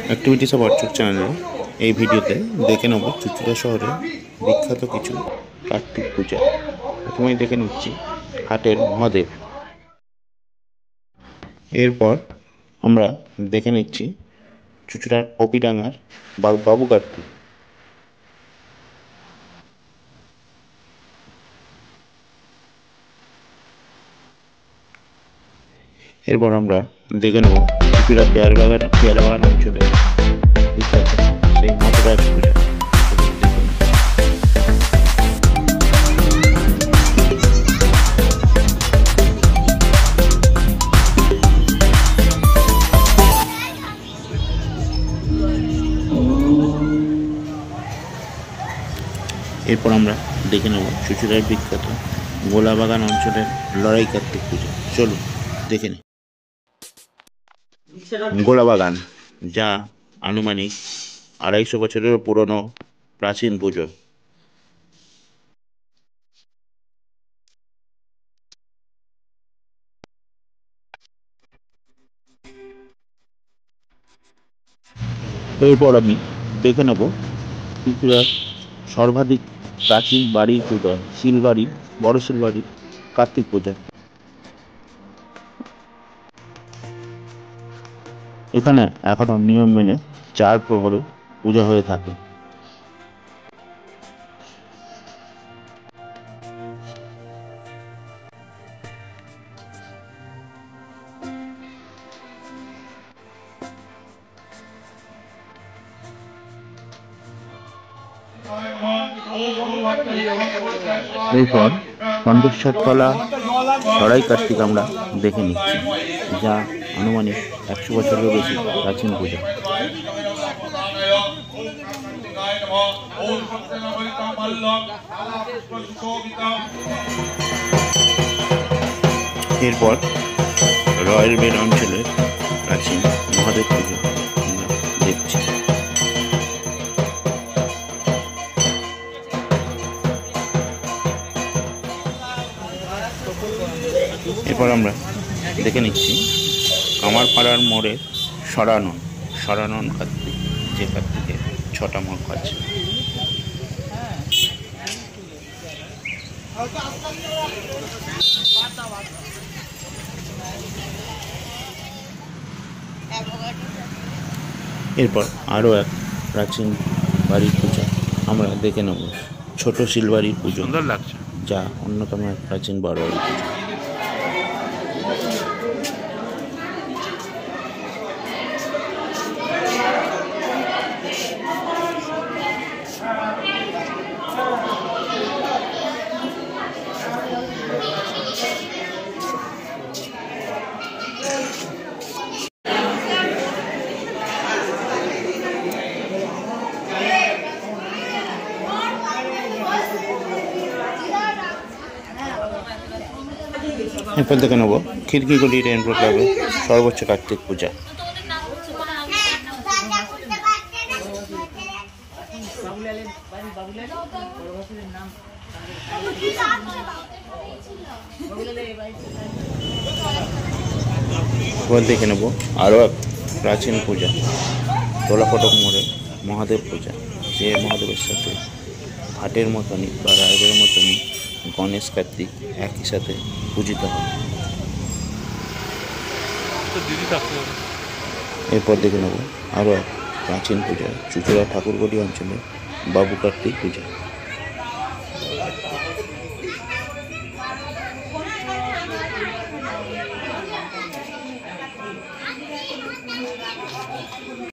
Activities of অর্চক চ্যানেলে এই ভিডিওতে দেখে নেব চুঁচুড়া শহরে বিখ্যাত কিছু কার্তিক পূজা। প্রথমেই দেখে নিচ্ছি হাটের মহাদেব। এরপর আমরা দেখে নিচ্ছি চুঁচুড়ার কপিডাঙ্গার বাবু কার্তিক। এরপর আমরা দেখে নেব চুঁচুড়ার পেয়ারা বাগান অঞ্চলে বিখ্যাত সেই মহারাজ পূজা। এরপর আমরা দেখে নেব চুঁচুড়ার বিখ্যাত গোলাবাগান অঞ্চলের লড়াই কার্তিক পুজো। চলুন দেখে নিই। গোলাবাগান, যা আনুমানিক 250 বছরেরও পুরনো প্রাচীন পুজো। এরপর আমি দেখে নেব চুঁচুড়ার সর্বাধিক প্রাচীন বাড়ির পূজা, শিলবাড়ি, বড় শিলবাড়ি কার্তিক পূজা। এখানে এখনো নিয়ম মেনে 4 প্রহরে পূজা হয়ে থাকে। এরপর সন্দেশ্বরতলা লড়াই কার্তিক আমরা দেখে নিচ্ছি, যা আনুমানিক 100 বছরেরও বেশি প্রাচীন পূজা। এরপর রয়্যাল বেড অঞ্চলের প্রাচীন মহাদেব পুজো আমরা দেখছি। এরপর আমরা দেখে নিচ্ছি কামারপাড়ার মোড়ের সরানন কার্তিক, যে কার্তিকের 6টা মুখ আছে। এরপর আরও এক প্রাচীন বাড়ির পূজা আমরা দেখে নেব, ছোট শিলবাড়ির পুজো, যা অন্যতম এক প্রাচীন বড় বাড়ির পুজো। এরপর দেখে নেব খিড়কিগুলি রেইনবো ক্লাবে সর্বোচ্চ কার্তিক পূজা। এবার দেখে নেব আরও এক প্রাচীন পূজা, তোলাফটক মোড়ে মহাদেব পূজা, যে মহাদেবের সাথে হাটের মতনই বা রায়বের মতনই গণেশ কার্তিক একই সাথে পূজিত হয়। এরপর দেখে নেব আরও এক প্রাচীন পূজা, চুঁচুড়া ঠাকুরবাড়ি অঞ্চলে বাবু কার্তিক পূজা।